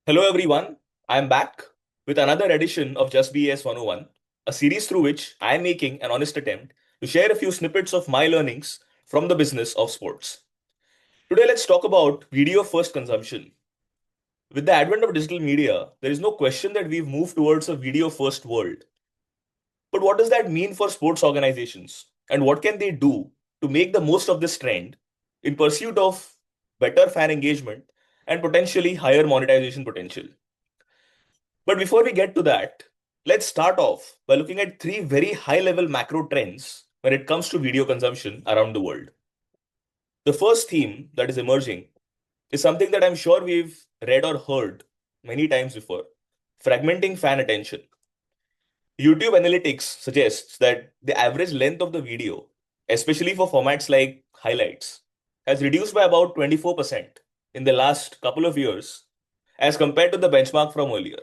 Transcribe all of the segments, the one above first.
Hello everyone, I am back with another edition of Just BS 101, a series through which I am making an honest attempt to share a few snippets of my learnings from the business of sports. Today, let's talk about video first consumption. With the advent of digital media, there is no question that we've moved towards a video first world. But what does that mean for sports organizations? And what can they do to make the most of this trend in pursuit of better fan engagement and potentially higher monetization potential? But before we get to that, let's start off by looking at three very high level macro trends when it comes to video consumption around the world. The first theme that is emerging is something that I'm sure we've read or heard many times before: fragmenting fan attention. YouTube analytics suggests that the average length of the video, especially for formats like highlights, has reduced by about 24% in the last couple of years as compared to the benchmark from earlier.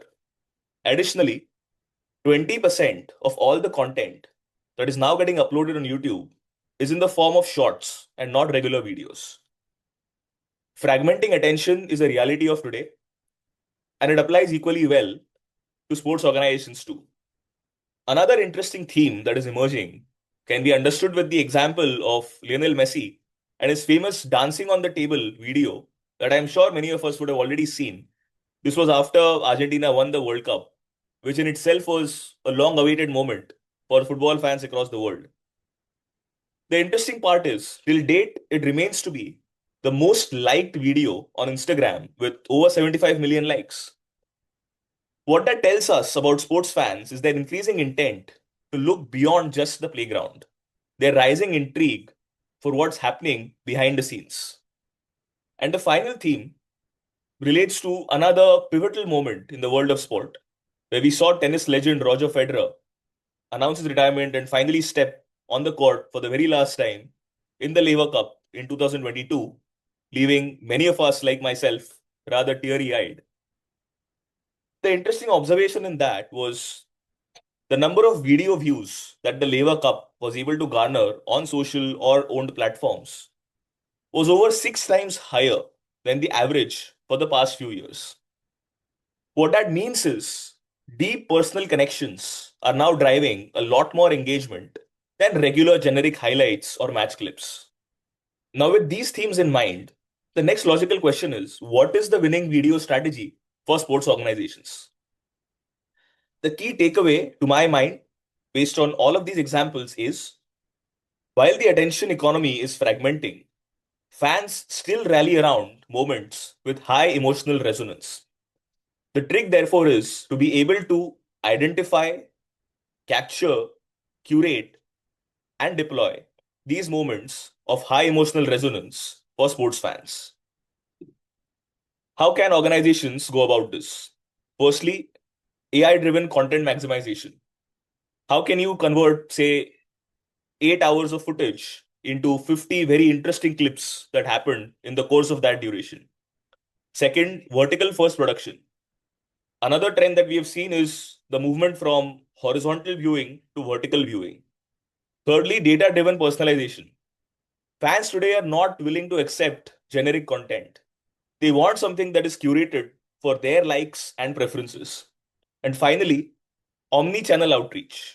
Additionally, 20% of all the content that is now getting uploaded on YouTube is in the form of shorts and not regular videos. Fragmenting attention is a reality of today, and it applies equally well to sports organizations too. Another interesting theme that is emerging can be understood with the example of Lionel Messi and his famous dancing on the table video that I'm sure many of us would have already seen. This was after Argentina won the World Cup, which in itself was a long awaited moment for football fans across the world. The interesting part is, till date, it remains to be the most liked video on Instagram with over 75 million likes. What that tells us about sports fans is their increasing intent to look beyond just the playground, their rising intrigue for what's happening behind the scenes. And the final theme relates to another pivotal moment in the world of sport, where we saw tennis legend Roger Federer announce his retirement and finally step on the court for the very last time in the Lever Cup in 2022, leaving many of us, like myself, rather teary eyed. The interesting observation in that was the number of video views that the Lever Cup was able to garner on social or owned platforms was over 6 times higher than the average for the past few years. What that means is deep personal connections are now driving a lot more engagement than regular generic highlights or match clips. Now, with these themes in mind, the next logical question is, what is the winning video strategy for sports organizations? The key takeaway, to my mind, based on all of these examples, is while the attention economy is fragmenting, fans still rally around moments with high emotional resonance. The trick, therefore, is to be able to identify, capture, curate, and deploy these moments of high emotional resonance for sports fans. How can organizations go about this? Firstly, AI driven content maximization. How can you convert, say, 8 hours of footage into 50 very interesting clips that happened in the course of that duration? Second, vertical first production. Another trend that we have seen is the movement from horizontal viewing to vertical viewing. Thirdly, data driven personalization. Fans today are not willing to accept generic content. They want something that is curated for their likes and preferences. And finally, omni-channel outreach.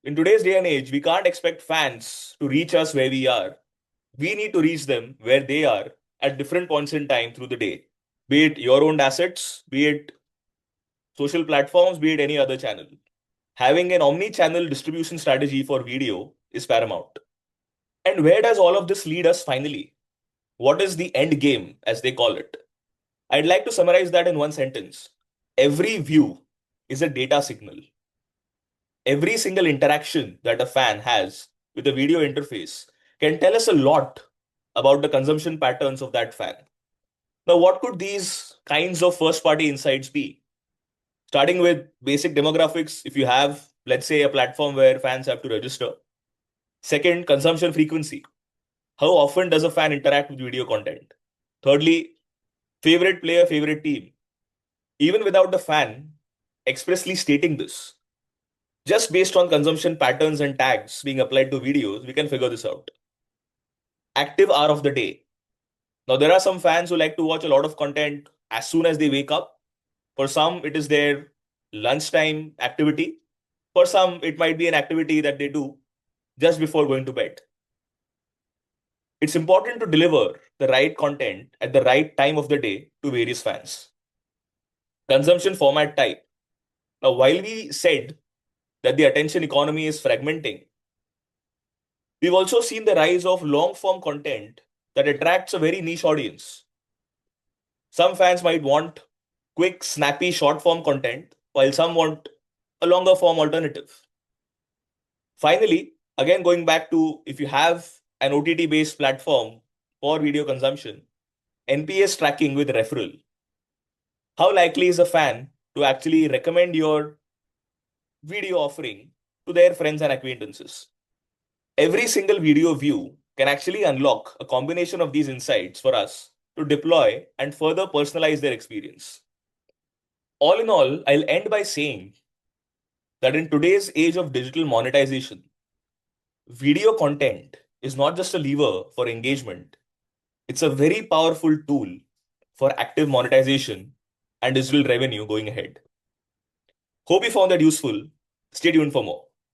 In today's day and age, we can't expect fans to reach us where we are. We need to reach them where they are at different points in time through the day, be it your own assets, be it social platforms, be it any other channel. Having an omni-channel distribution strategy for video is paramount. And where does all of this lead us finally? What is the end game, as they call it? I'd like to summarize that in one sentence. Every view is a data signal. Every single interaction that a fan has with a video interface can tell us a lot about the consumption patterns of that fan. Now, what could these kinds of first party insights be? Starting with basic demographics, if you have, let's say, a platform where fans have to register. Second, consumption frequency. How often does a fan interact with video content? Thirdly, favorite player, favorite team. Even without the fan expressly stating this, just based on consumption patterns and tags being applied to videos, we can figure this out. Active hour of the day. Now, there are some fans who like to watch a lot of content as soon as they wake up, For some, it is their lunchtime activity. For some, it might be an activity that they do just before going to bed. It's important to deliver the right content at the right time of the day to various fans. Consumption format type. Now, while we said that the attention economy is fragmenting, we've also seen the rise of long form content that attracts a very niche audience. Some fans might want quick, snappy, short form content, while some want a longer form alternative. Finally, again, going back to if you have an OTT based platform for video consumption, NPS tracking with referral. How likely is a fan to actually recommend your video offering to their friends and acquaintances? Every single video view can actually unlock a combination of these insights for us to deploy and further personalize their experience. All in all, I'll end by saying that in today's age of digital monetization, video content is not just a lever for engagement, it's a very powerful tool for active monetization and digital revenue going ahead. Hope you found that useful. Stay tuned for more.